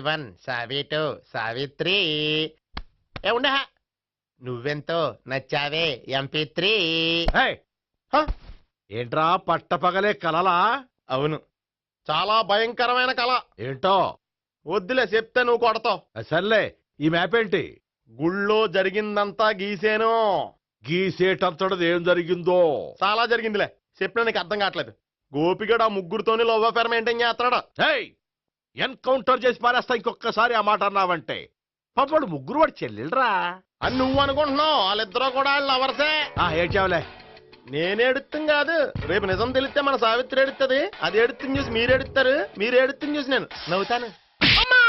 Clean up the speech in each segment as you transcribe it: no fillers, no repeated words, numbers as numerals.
One సావిటు Savitri ఏ ఉండ నువ్వెంతో నచ్చావే MP3. ఏంట్రా పట్టపగలే కలలా? అవును, చాలా భయంకరమైన కళ. ఏంటో వద్దులే, చెప్తే నువ్వు కొడతావు. సర్లే, ఈ మ్యాప్ ఏంటి? గుళ్ళో జరిగిందంతా గీసేను. గీసేటంతటది ఏం జరిగిందో? చాలా జరిగిందిలే, చెప్పినా నీకు అర్థం కావట్లేదు. గోపిగడు ఆ ముగ్గురుతోని లవ్ అఫేర్ మెయింటైన్ చేస్తున్నాడు. ఎన్కౌంటర్ చేసి పారేస్తా ఇంకొకసారి ఆ మాట అన్నావంటే. పాపడు ముగ్గురు వాడు చెల్లెలరా అని నువ్వు అనుకుంటున్నావు, వాళ్ళిద్దరూ కూడా వాళ్ళు లవర్సే. ఏడ్చావులే. నేనేడుతుంది కాదు, రేపు నిజం తెలిస్తే మన సావిత్రి ఎడుతుంది. అది ఎడుతుంది చూసి మీరు ఎడుతారు, మీరు ఎడుతుంది చూసి నేను నవ్వుతాను. అమ్మా,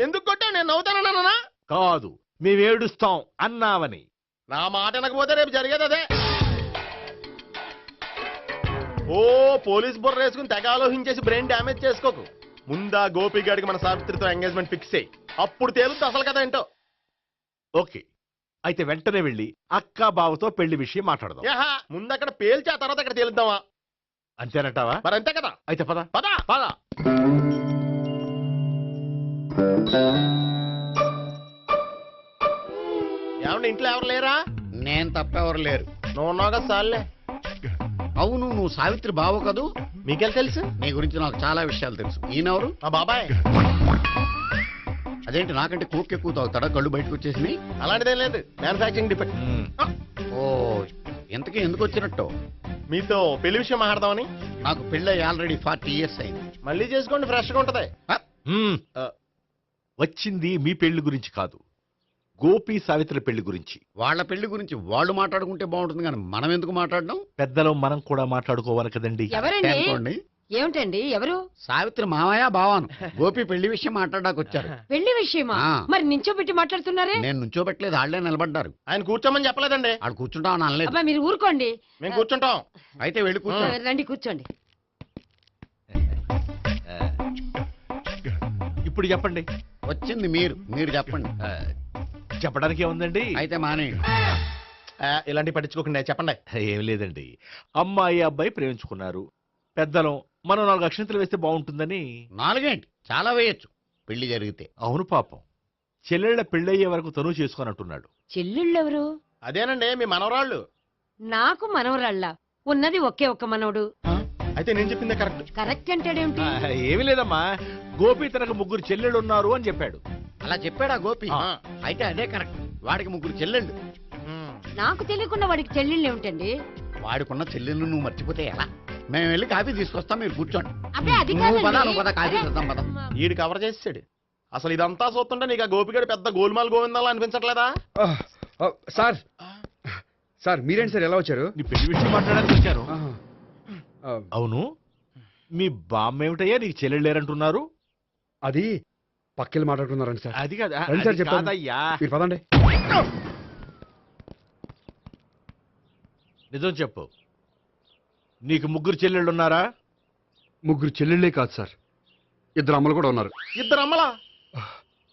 ఎందుకు కొట్టా? నేను నవ్వుతానన్నా కాదు, మేమేడుస్తాం అన్నావని. నా మాట వినకపోతే రేపు జరిగేది అదే. ఓ పోలీస్ బుర్ర వేసుకుని తెగ ఆలోచించేసి బ్రెయిన్ డ్యామేజ్ చేసుకోకు. ముందా గోపిగాడికి మన సావిత్రితో ఎంగేజ్మెంట్ ఫిక్స్ అయ్యి అప్పుడు తేలుతుంది అసలు కదా ఏంటో. ఓకే, అయితే వెంటనే వెళ్ళి అక్క బావతో పెళ్లి విషయం మాట్లాడదాం. ముందు అక్కడ పేల్చి ఆ తర్వాత అక్కడ తేలుద్దామా? అంతేనంటావా? మరి అంతే కదా. అయితే పద పద పద. ఏమండి, ఇంట్లో ఎవరు లేరా? నేను తప్పెవరు లేరు. నువ్వు ఉన్నావు కదా సార్లే. అవును, నువ్వు సావిత్రి బావ కదూ? మీకెళ్ళి తెలుసు? నీ గురించి నాకు చాలా విషయాలు తెలుసు. ఈయనెవరు? మా బాబాయ్. అదేంటి నాకంటే కోక్ ఎక్కువ తాగుతాడా? కళ్ళు బయటకు వచ్చేసి. అలాంటిదేం లేదు, మ్యానుఫాక్చరింగ్ డిఫెక్ట్. ఓ, ఇంతకీ ఎందుకు వచ్చినట్టు? మీతో పెళ్లి విషయం మాట్లాడదామని. నాకు పెళ్ళి ఆల్రెడీ 40 years అయింది. మళ్ళీ చేసుకోండి, ఫ్రెష్ గా ఉంటది. వచ్చింది మీ పెళ్లి గురించి కాదు, గోపి సావిత్రి పెళ్లి గురించి. వాళ్ళ పెళ్లి గురించి వాళ్ళు మాట్లాడుకుంటే బాగుంటుంది, కానీ మనం ఎందుకు మాట్లాడడం? పెద్దలో మనం కూడా మాట్లాడుకోవాలి కదండి. అనుకోండి. ఏమిటండి? ఎవరు? సావిత్రి మామయ్య బావాను. గోపి పెళ్లి విషయం మాట్లాడడానికి వచ్చారు. పెళ్లి విషయమా? మరి నించోబెట్టి మాట్లాడుతున్నారే? నేను నుంచోబెట్టలేదు, వాళ్ళే నిలబడ్డారు. ఆయన కూర్చోమని చెప్పలేదండి. వాళ్ళు కూర్చుంటామని అనలేదు. అబ్బా, మీరు ఊరుకోండి. మేము కూర్చుంటాం. అయితే వెళ్ళి కూర్చోండి. రండి, కూర్చోండి. ఇప్పుడు చెప్పండి. వచ్చింది మీరు చెప్పండి. చెప్పడానికి ఏముందండి? అయితే మానే. ఇలాంటివి పట్టించుకోకుండా చెప్పండి. ఏం లేదండి, అమ్మాయి అబ్బాయి ప్రేమించుకున్నారు. పెద్దలం మనం 4 అక్షంతలు వేస్తే బాగుంటుందని. 4 ఏంటి, చాలా వేయొచ్చు పెళ్లి జరిగితే. అవును, పాపం చెల్లెళ్ళ పెళ్ళయ్యే వరకు తను చేసుకున్నట్టున్నాడు. చెల్లెళ్ళెవరు? అదేనండి, మీ మనవరాళ్ళు. నాకు మనవరాళ్ళ ఉన్నది ఒకే ఒక్క మనవడు. అయితే నేను చెప్పిందే కరెక్ట్. కరెక్ట్ అంటాడేమిటి? ఏమి లేదమ్మా, గోపి తనకు 3 చెల్లెళ్ళు ఉన్నారు అని చెప్పాడు. అలా చెప్పాడా గోపి? అయితే అదే కరెక్ట్. వాడికి 3 చెల్లెళ్ళు. నాకు తెలియకుండా వాడికి చెల్లెళ్ళు ఏమిటండి? వాడికున్న చెల్లెళ్ళు నువ్వు మర్చిపోతే ఎలా? మేము వెళ్ళి కాఫీ తీసుకొస్తాం, మీరు కూర్చోండి. అబ్బే, అది నువ్వు పద, కాదండి. నువ్వు పద, కాఫీ చేద్దాం పద. ఈడు కవర్ చేసాడు. అసలు ఇదంతా చూస్తుంటే నీకు ఆ గోపిగడు పెద్ద గోల్మాల్ గోవిందాలు అనిపించట్లేదా? సార్ సార్ మీరేంటి సార్ ఎలా వచ్చారు? నీ పెళ్లి విషయం మాట్లాడడానికి వచ్చాను. అవును, మీ బామ్మ ఏమిటయ్యా నీకు చెల్లెళ్ళు లేరంటున్నారు? అది పక్కెళ్ళి మాట్లాడుకున్నారండి సార్. అది కాదు, రండి సార్, అది చెప్తాను. కాదయ్యా. మీరు పదండి. నిజం చెప్పు, నీకు 3 చెల్లెళ్ళు ఉన్నారా? 3 చెల్లెళ్ళే కాదు సార్, 2 అమ్మలు కూడా ఉన్నారు. 2 అమ్మలా?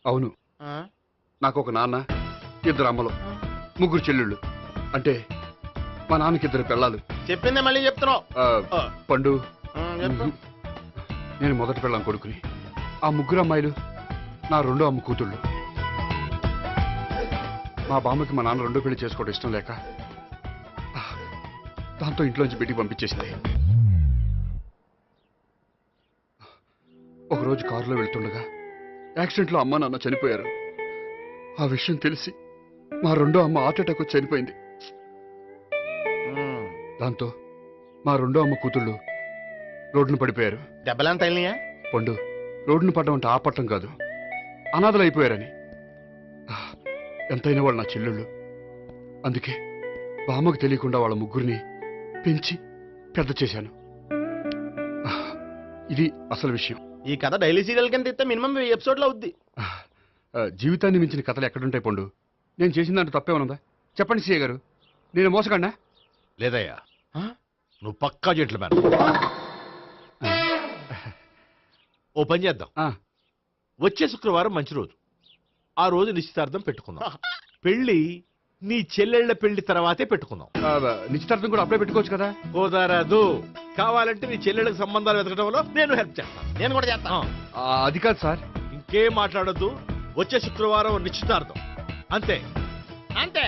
అవును, నాకు ఒక నాన్న, 2 అమ్మలు, 3 చెల్లెళ్ళు. అంటే మా నాన్నకి 2 పిల్లలు. చెప్పిందే మళ్ళీ చెప్తున్నావు. పండు, చెప్పు. నేను మొదటి పిల్లం కొడుకుని. ఆ 3 అమ్మాయిలు నా 2వ అమ్మ కూతుళ్ళు. మా బామ్మకి మా నాన్న 2వ పెళ్లి చేసుకోవడం ఇష్టం లేక దాంతో ఇంట్లోంచి పెట్టి పంపించేసింది. ఒకరోజు కారులో వెళ్తుండగా యాక్సిడెంట్లో అమ్మ నాన్న చనిపోయారు. ఆ విషయం తెలిసి మా 2వ అమ్మ హార్ట్ అటాక్ వచ్చి చనిపోయింది. దాంతో మా 2వ అమ్మ కూతుళ్ళు రోడ్డును పడిపోయారు. దెబ్బలంత అయినాయా? పండు, రోడ్డును పడ్డం అంటే ఆపట్టం కాదు, అనాథలు అయిపోయారని. ఎంతైనా వాళ్ళు నా చెల్లెళ్ళు. అందుకే బామ్మకు తెలియకుండా వాళ్ళ 3 పెంచి పెద్ద చేశాను. ఇది అసలు విషయం. ఈ కథ డైలీ సీరియల్ కింద ఇస్తే మినిమం 10 ఎపిసోడ్లు అవుద్ది. జీవితాన్ని మించిన కథలు ఎక్కడుంటాయి పండు? నేను చేసిన దాంట్లో తప్పేమనుందా? చెప్పండి సీఏ గారు, నేను మోసగండా? లేదయ్యా, నువ్వు పక్కా జెంట్లమన్. ఓ పని చేద్దాం, వచ్చే శుక్రవారం మంచి రోజు, ఆ రోజు నిశ్చితార్థం పెట్టుకుందాం. పెళ్లి నీ చెల్లెళ్ల పెళ్లి తర్వాతే పెట్టుకుందాం. నిశ్చితార్థం కూడా అప్పుడే పెట్టుకోవచ్చు కదా? కుదరదు, కావాలంటే నీ చెల్లెళ్ళకి సంబంధాలు వెతకడంలో నేను హెల్ప్ చేస్తాను. నేను కూడా చేస్తాను. అది కాదు సార్. ఇంకేం మాట్లాడొద్దు. వచ్చే శుక్రవారం నిశ్చితార్థం. అంతే. అంతే.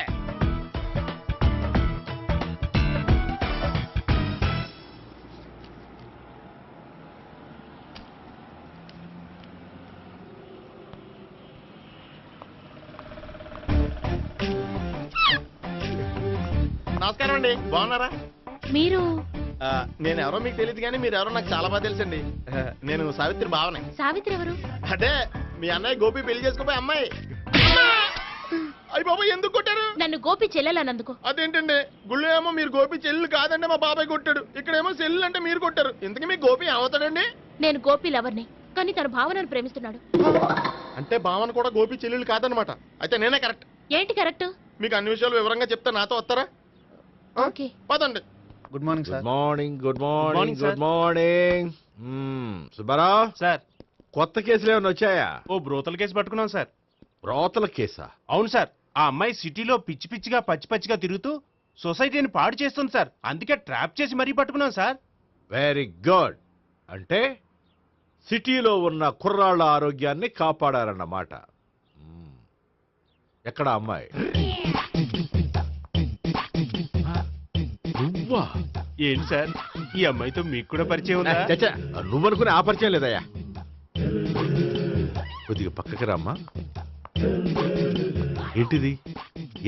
నమస్కారం అండి, బాగున్నారా? మీరు నేను ఎవరో మీకు తెలియదు కానీ మీరు ఎవరో నాకు చాలా బాగా తెలుసండి. నేను సావిత్రి భావనే. సావిత్రి ఎవరు? అంటే మీ అన్నయ్య గోపి పెళ్లి చేసుకోపోయి అమ్మాయి. అయ్యి బాబాయ్ ఎందుకు కొట్టారు? నన్ను గోపి చెల్లెలన్నందుకు. అదేంటండి, గుళ్ళు ఏమో మీరు గోపి చెల్లు కాదంటే మా బాబాయ్ కొట్టాడు, ఇక్కడేమో చెల్లు అంటే మీరు కొట్టారు. ఇంతకీ మీ గోపి ఏమవుతాడండి? నేను గోపి లవర్ని, కానీ తన భావనను ప్రేమిస్తున్నాడు. అంటే భావన కూడా గోపి చెల్లెలు కాదనమాట. అయితే నేనే కరెక్ట్. ఏంటి కరెక్ట్? మీకు అన్ని విషయాలు వివరంగా చెప్తా, నాతో వస్తారా? ఓకే. పదండి. Good morning good morning. Good morning. Good morning. Subbarao sir, కొత్త కేసులు ఏమైనా వచ్చాయా? ఓ బ్రోతల కేసు పట్టుకున్నాం సార్. రోతల కేసా? అవును సార్, ఆ అమ్మాయి సిటీలో పిచ్చి పిచ్చిగా పచ్చి పచ్చిగా తిరుగుతూ సొసైటీని పాడు చేస్తుంది సార్. అందుకే ట్రాప్ చేసి మరీ పట్టుకున్నాం సార్. Very good. అంటే సిటీలో ఉన్న కుర్రాళ్ళ ఆరోగ్యాన్ని కాపాడారన్నమాట. ఎక్కడ అమ్మాయి? నువ్వా? ఏంటి సార్, ఈ అమ్మాయితో మీకు కూడా పరిచయం ఉందా? చచ్చా, నువ్వనుకునే ఆ పరిచయం లేదయ్యా. కొద్దిగా పక్కకి రామ్మా. ఏంటిది?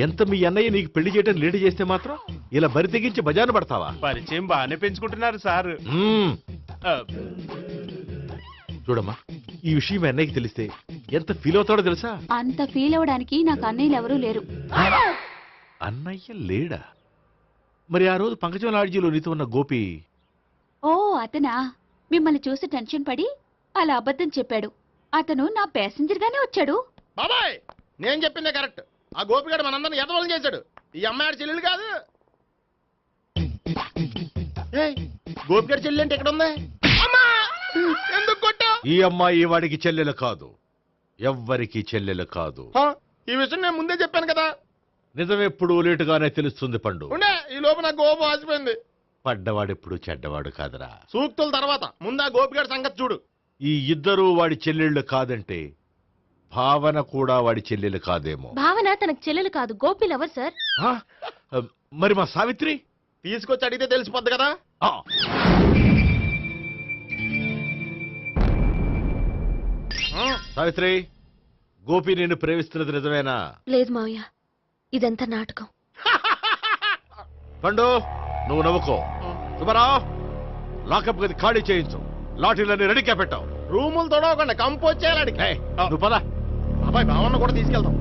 ఎంత మీ అన్నయ్య నీకు పెళ్లి చేయడం లేట్ చేస్తే మాత్రం ఇలా బరి తెగించి బజారు పడతావా? పరిచయం బాగానే పెంచుకుంటున్నారు సార్. ఆ, చూడమ్మా, ఈ విషయం మీ అన్నయ్యకి తెలిస్తే ఎంత ఫీల్ అవుతాడో తెలుసా? అంత ఫీల్ అవడానికి నాకు అన్నయ్యలు ఎవరూ లేరు. అన్నయ్య లేడా? మరి ఆ రోజు పంకజం లాడ్జీలో నీతో ఉన్న గోపి? ఓ అతనా? మిమ్మల్ని చూసి టెన్షన్ పడి అలా అబద్ధం చెప్పాడు. అతను నా ప్యాసింజర్ గానే వచ్చాడు. బాబాయ్, నేను చెప్పిందే కరెక్ట్. ఆ గోపిగాడు మనందరిని ఎదవలం చేశాడు. ఈ అమ్మాయి ఆడి చెల్లెలు కాదు. గోపిగాడి చెల్లి అంటే ఎక్కడ ఉంది? అమ్మా! ఎందుకు కొట్టా? ఈ అమ్మాయి వాడికి చెల్లెలు కాదు, ఎవ్వరికి చెల్లెలు కాదు. ఈ విషయం నేను ముందే చెప్పాను కదా. నిజమెప్పుడు లేటుగానే తెలుస్తుంది పండు. ఉండే, ఈ లోపు నాకు గోపు ఆసిపోయింది. పడ్డవాడెప్పుడు చెడ్డవాడు కాదురా. సూక్తుల తర్వాత ముందు ఆ గోపిగాడి సంగతి చూడు. ఈ ఇద్దరూ వాడి చెల్లెళ్ళు కాదంటే భావన కూడా వాడి చెల్లెలు కాదేమో. భావన తనకు చెల్లెలు కాదు, గోపి లవర్ సార్. ఆ? మరి మా సావిత్రి? తీసుకొచ్చి అడిగితే తెలిసిపోద్ది కదా. ఆ. సావిత్రి, గోపి నిన్ను ప్రేమిస్తున్నది నిజమేనా? లేదు మావయ్య, ఇదంతా నాటకం. పండు, నువ్వు నవ్వుకో. సుబ్బారావు, లాకప్ గది ఖాళీ చేయించు. లాఠీలన్నీ రెడీగా పెట్టావు. రూములు తొడవకుండా కంపోజ్ చేయాలి అడిగి. ఏయ్, నువ్వు పద. అబ్బాయి భావన కూడా తీసుకెళ్తాం.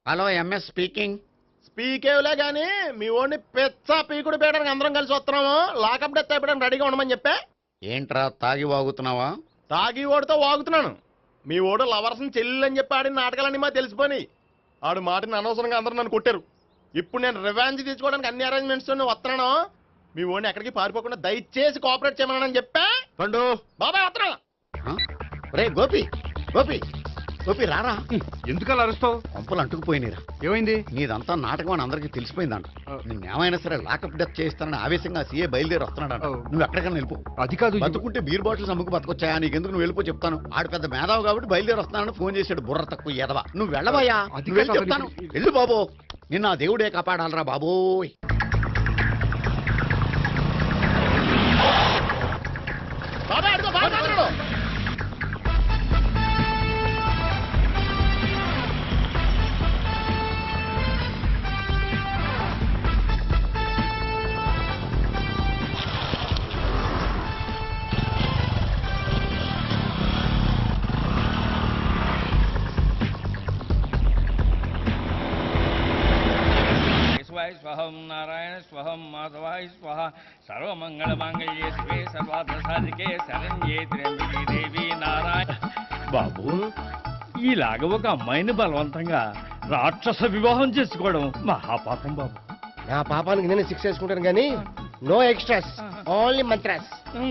Hello, MS speaking. స్పీకేవ్లే గానీ మీ ఓడిని పెచ్చ పీకుడు పేయడానికి అందరం కలిసి వస్తున్నాము. లాకప్ డెత్ అయిపోయడానికి రెడీగా ఉండమని చెప్పా. ఏంట్రా తాగి వాగుతున్నావా? తాగి ఓడితో వాగుతున్నాను. మీ ఓడు లవర్స్ని చెల్లెలు అని చెప్పి ఆడిన నాటకాలన్నీ మా తెలిసిపోయి ఆడు మాటని అనవసరంగా అందరూ నన్ను కొట్టారు. ఇప్పుడు నేను రివెంజ్ తీసుకోవడానికి అన్ని అరేంజ్మెంట్స్ వస్తున్నాను. మీ ఓడిని ఎక్కడికి పారిపోకుండా దయచేసి కోఆపరేట్ చేయమని చెప్పా. పండు, బాబాయ్ వస్తున్నా. రే గోపి, గోపి, గోపి రారా. ఎందుకలా అరుస్తావు? పంపులు అంటుకుపోయినరా. ఏమైంది? నీదంతా నాటకం అని అందరికీ తెలిసిపోయిందంట. నిన్నేమైనా సరే లాకప్ డెత్ చేస్తానని ఆవేశంగా సీఏ బయలుదేరి వస్తున్నాడు. నువ్వు ఎక్కడికైనా వెళ్ళిపో. అది కాదు. బతుకుంటే బీర్ బాటిల్స్ అమ్ముకు బతకొచ్చాయా? నీకెందుకు? నువ్వు వెళ్ళిపో చెప్తాను. ఆడు పెద్ద మేధావు కాబట్టి బయలుదేరి వస్తున్నానని ఫోన్ చేశాడు. బుర్ర తక్కువ ఎదవా. నువ్వు వెళ్ళవయ్యా. అది నువ్వు వెళ్ళి కాదు, చెప్తాను. వెళ్ళు బాబో. నిన్న ఆ దేవుడే కాపాడాలరా బాబోయ్. బాబాయ్ అడుగు, బాబాయ్ మాట్లాడు. స్వహం నారాయణ స్వహం మాధవాయ స్వహ సర్వమంగళమాంగళ్యే శివే సర్వార్థ సాధికే శరణ్యే త్ర్యంబకే దేవి నారాయణ. బాబు, ఇలాగ ఒక అమ్మాయిని బలవంతంగా రాక్షస వివాహం చేసుకోవడం మహాపాపం బాబు. నా పాపానికి నేను శిక్ష చేసుకుంటాను కానీ నో ఎక్స్ట్రాస్, ఓన్లీ మంత్రాస్.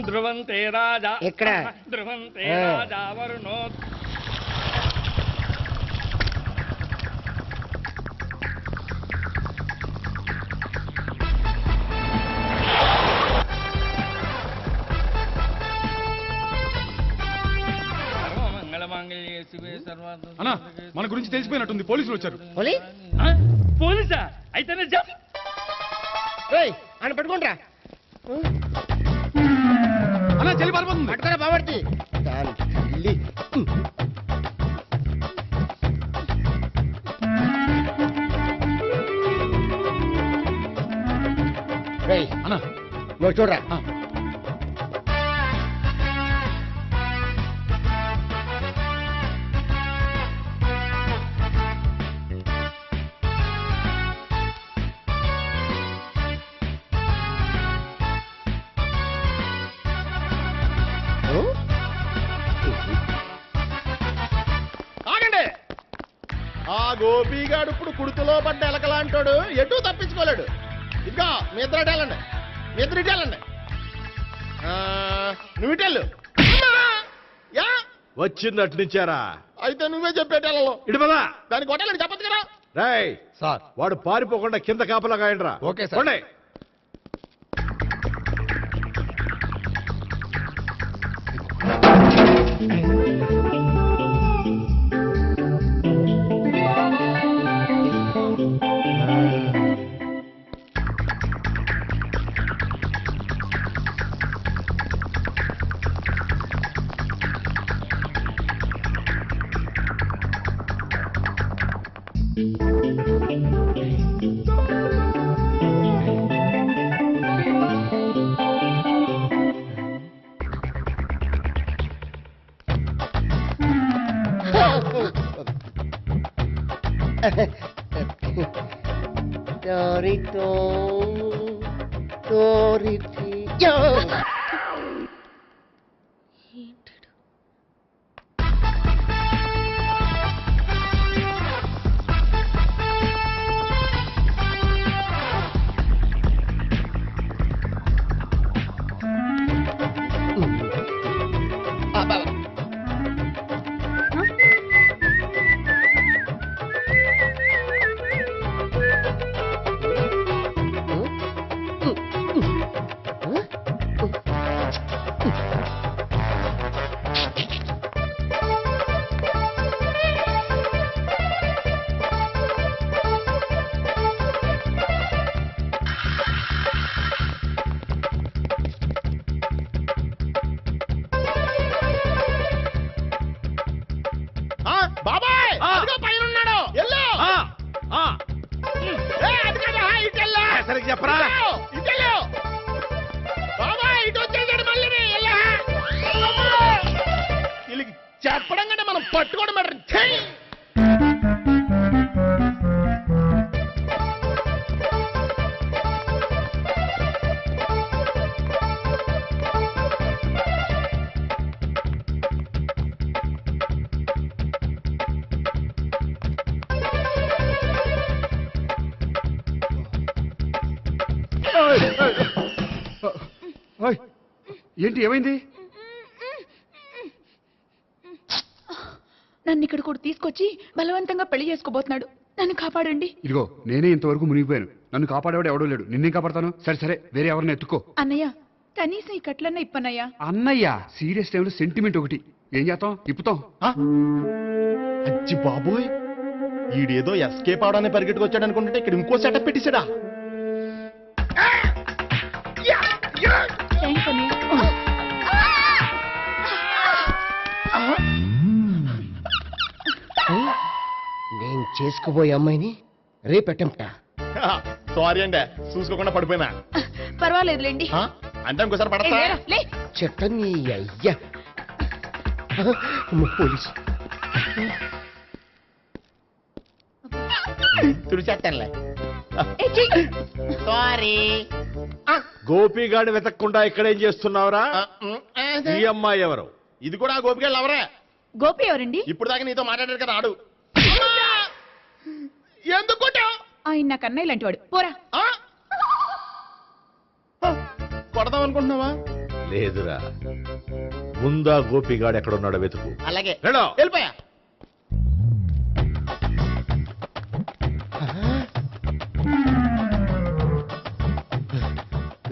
ధ్రువంతే రాజా ఎక్కడ? ధ్రువంతే రాజా వరుణో. అన్నా మన గురించి తెలిసిపోయినట్టుంది, పోలీసులు వచ్చారు. ఆ? పోలీసా అయితేనే జప్ ఆయన పట్టుకుంటా అన్నా చెల్లి పారిపోతుంది. పట్టుకోరా బాబర్తి అన్నా నువ్వు చూడరా ఆగండి. ఆ గోపిగాడు ఇప్పుడు కుడుతులో పడ్డ ఎలకలాంటాడు, ఎటు తప్పించుకోలేడు. ఇంకా మీ ఇద్దరు వెళ్ళండి, మీ ఇద్దరు ఇటు వెళ్ళండి. నువ్వు ఇటు వెళ్ళు. యా వచ్చిందటు నుంచారా? అయితే నువ్వే చెప్పేటెళ్ళలో ఇటు పదా. దాన్ని కొట్టాలని చెప్పదు కదా. రేయ్ సార్ వాడు పారిపోకుండా కింద కాపలా కాయండిరా. Okay sir. పోండి. బాబాయ్ అదిగో పైన ఉన్నాడు. ఎల్లో అది కదా ఇటు వెళ్ళు. సరిగ్గా చెప్పరా? ఇటు వెళ్ళు. బాబాయ్ ఇటు వచ్చేసాడు మళ్ళీ. వీళ్ళకి చెప్పడం కంటే మనం పట్టుకోవడం బెటర్. ఓయ్, ఏంటి ఏమైంది? నన్ను ఇక్కడ కూడా తీసుకొచ్చి బలవంతంగా పెళ్లి చేసుకోబోతున్నాడు. నన్ను కాపాడండి. ఇదిగో నేనే ఇంతవరకు మునిగిపోయాను, నన్ను కాపాడేవాడు ఎవడో లేడు, నిన్నే కాపాడతాను. సరే సరే వేరే ఎవరిని ఎత్తుకో. అన్నయ్య కనీసం ఈ కట్లన్నా ఇప్పన్నయ్యా. అన్నయ్య సీరియస్ టైంలో సెంటిమెంట్ ఒకటి, ఏం చేస్తాం, ఇప్పుతాం. అచ్చి బాబోయ్, ఈడేదో ఎస్కేప్ అవడానికి పరిగెట్టుకొచ్చాడు అనుకుంటే ఇక్కడ ఇంకో సెటప్ పెట్టేశాడా. థ్యాంక్స్ అన్నయ్య. నేను చేసుకోబోయే అమ్మాయిని రేపెట్టంట. సారీ అండి, చూసుకోకుండా పడిపోయినా. పర్వాలేదులేండి. అంటే ఇంకోసారి ఏ, పడతా. లేరా, లే. చెట్ట నీ అయ్యా పోలీసు తుడిచేస్తానులే. ఏ, చెయ్. సారీ. గోపిగాడి వెతకకుండా ఇక్కడేం చేస్తున్నావురా? ఈ అమ్మాయి ఎవరు? ఇది కూడా ఆ గోపిగాళ్ళు ఎవరే? గోపి ఎవరండి? ఇప్పుడు దాకా నీతో మాట్లాడారు కదా ఆడు. ఎందుకు కొట్టావ్? ఆయన నాకు అన్నయ్య లాంటి వాడు. పోరా. కొడదాం అనుకుంటున్నావా? లేదురా, ముందా గోపిగాడు ఎక్కడున్నాడో వెతుకు. అలాగే వెళ్ళు. వెళ్ళిపోయా.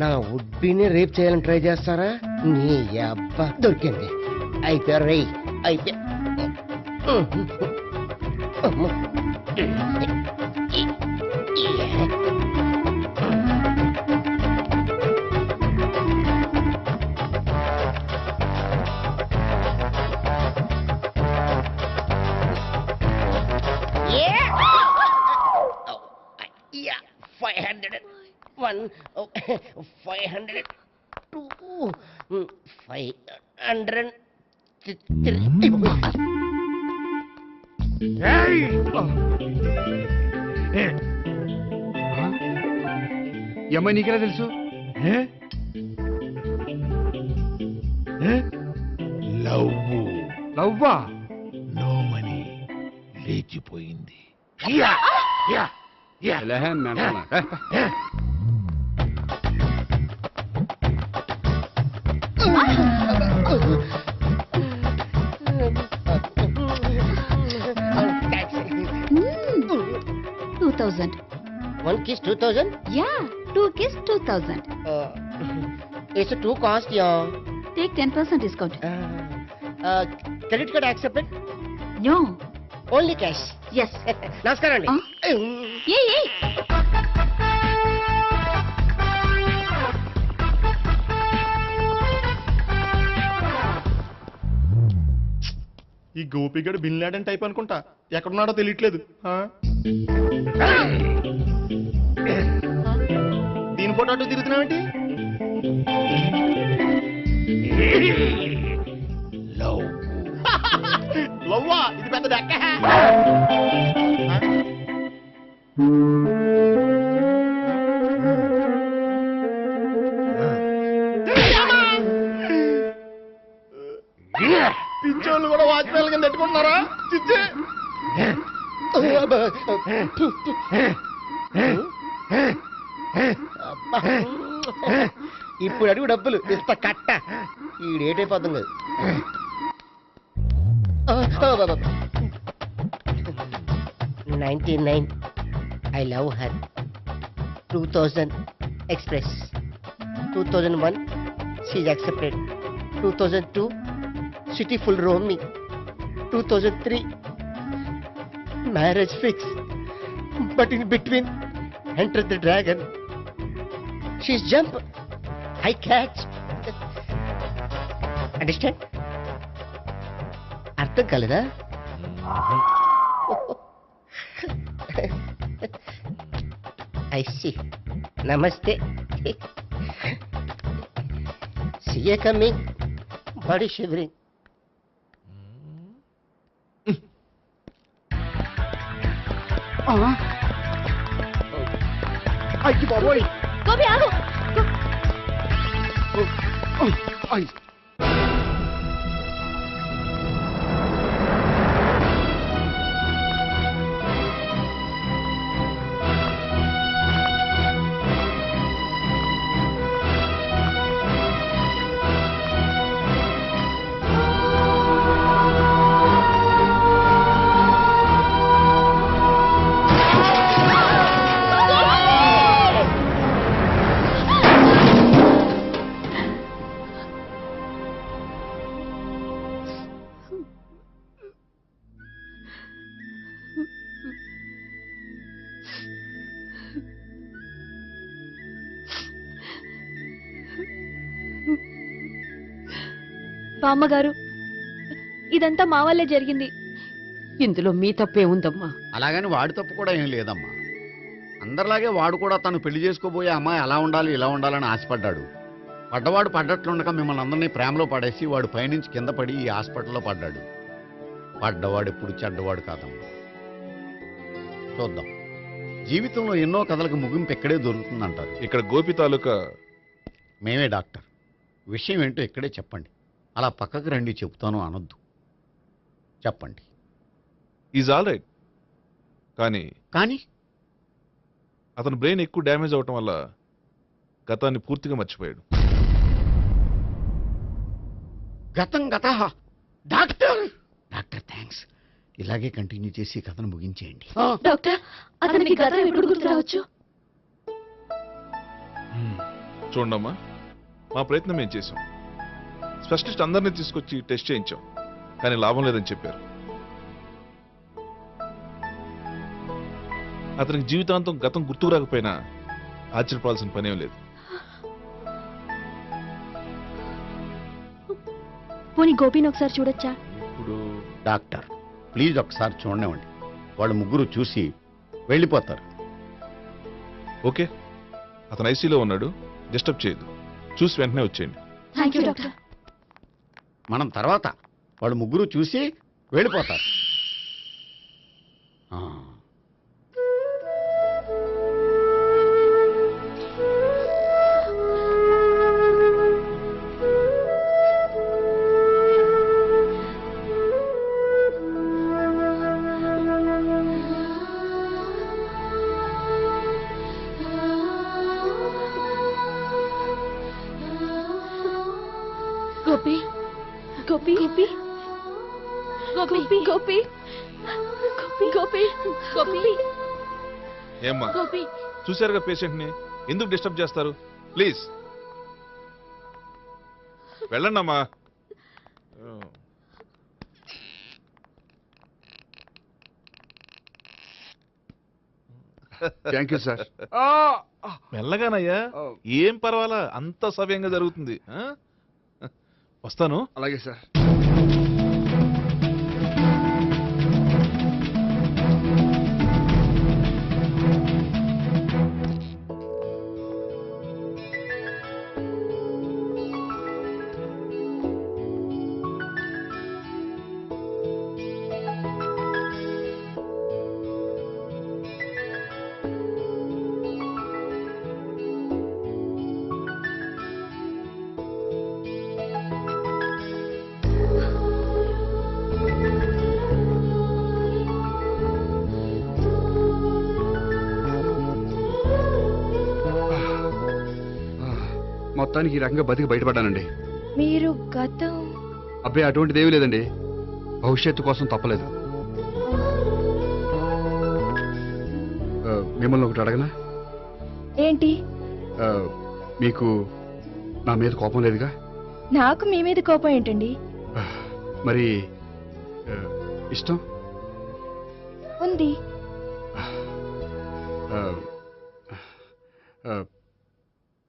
నా ఉడ్బీని రేప్ చేయాలని ట్రై చేస్తారా? నీ అబ్బా దొరికింది. అయిపోయారు రై, అయిపోయా. అమ్మో. Yeah, 501, 502, 503. ఈ అమ్మాయి నీకెలా తెలుసు? లవ్వా? నో మనీ లేచిపోయింది. లేహే, మెంటనా? Taxi. 2000. 1 kiss 2000. Yeah, 2 kiss 2000. It's too cost, yeah. Take 10% discount. Credit card accepted? No. Only cash. Yes. నమస్కారం అండి. Hey. ఈ గోపిగడు బిన్ లాడెన్ టైప్ అనుకుంటా, ఎక్కడున్నాడో తెలియట్లేదు. దీని ఫోటో అటు తిరుగుతున్నావేంటి? లవ్వా? ఇది పెద్ద డెక్క. పిచ్చోళ్ళు కూడా వాచ్మెన్ కింద పెట్టుకుంటున్నారా? చిచ్చే. ఇప్పుడు అడుగు డబ్బులు ఇస్తా కట్ట. ఈ డేట్ అయిపోతుంది. 99. I love her. 2000 express. 2001 she's accepted. 2002 city full roaming. 2003 marriage fix. But in between enter the dragon. She's jump. I catch. Understand? అర్థం కాలేదా? I see. Namaste. See you coming. Body shivering. అయ్యి బాబోయ్! గోపి ఆగు. అయ్! బామ్మగారు, ఇదంతా మా వల్లే జరిగింది. ఇందులో మీ తప్పే ఉందమ్మా. అలాగని వాడి తప్పు కూడా ఏం లేదమ్మా. అందరిలాగే వాడు కూడా తను పెళ్లి చేసుకోబోయే అమ్మాయి అలా ఉండాలి ఇలా ఉండాలని ఆశపడ్డాడు. పడ్డవాడు పడ్డట్లుండక మిమ్మల్ని అందరినీ ప్రేమలో పడేసి వాడు పైనుంచి కింద పడి ఈ హాస్పిటల్లో పడ్డాడు. పడ్డవాడు ఎప్పుడు చెడ్డవాడు కాదమ్మా. చూద్దాం, జీవితంలో ఎన్నో కథలకు ముగింపు ఎక్కడే దొరుకుతుందంటారు. ఇక్కడ గోపి తాలూకా మేమే డాక్టర్. విషయం ఏంటో ఇక్కడే చెప్పండి. అలా పక్కకు రండి చెప్తాను అనొద్దు. చెప్పండి. Is all right. కానీ అతని బ్రెయిన్ ఎక్కువ డ్యామేజ్ అవటం వల్ల గతాన్ని పూర్తిగా మర్చిపోయాడు. గతం గత డాక్టర్ డాక్టర్ థ్యాంక్స్. ఇలాగే కంటిన్యూ చేసి కథను ముగించేయండి. డాక్టర్, అతనికి గతం ఎప్పుడు గుర్తు రావచ్చు? చూడమ్మా, మా ప్రయత్నం మేము చేసాం. స్పెషలిస్ట్ అందరినీ తీసుకొచ్చి టెస్ట్ చేయించాం, కానీ లాభం లేదని చెప్పారు. అతనికి జీవితాంతం గతం గుర్తుకు రాకపోయినా ఆశ్చర్యపడాల్సిన పనేం లేదు. పోనీ గోపిని ఒకసారి చూడొచ్చా? ఇప్పుడు డాక్టర్ ప్లీజ్ ఒకసారి చూడనివ్వండి. వాళ్ళు ముగ్గురు చూసి వెళ్ళిపోతారు. ఓకే, అతను ఐసీలో ఉన్నాడు, డిస్టర్బ్ చేయదు. చూసి వెంటనే వచ్చేయండి. Thank you doctor. మనం తర్వాత వాళ్ళు ముగ్గురు చూసి వెళ్ళిపోతారు. ఆ. గోపి గోపి గోపి గోపి గోపి గోపి గోపి ఏమ్మా గోపి చూశారుగా పేషెంట్ ని, ఎందుకు డిస్టర్బ్ చేస్తారు? ప్లీజ్ వెళ్ళండి అమ్మా. Thank you sir. మెల్లగానయ్యా, ఏం పర్వాలా, అంత సవ్యంగా జరుగుతుంది. వస్తాను. అలాగే సార్. మొత్తానికి ఈ రకంగా బతికి బయటపడ్డానండి. మీరు గతం అబ్బాయి అటువంటిది ఏమీ లేదండి. భవిష్యత్తు కోసం తప్పలేదు. మిమ్మల్ని ఒకటి అడగనా? ఏంటి? మీకు నా మీద కోపం లేదుగా? నాకు మీ మీద కోపం ఏంటండి? మరి ఇష్టం ఉంది.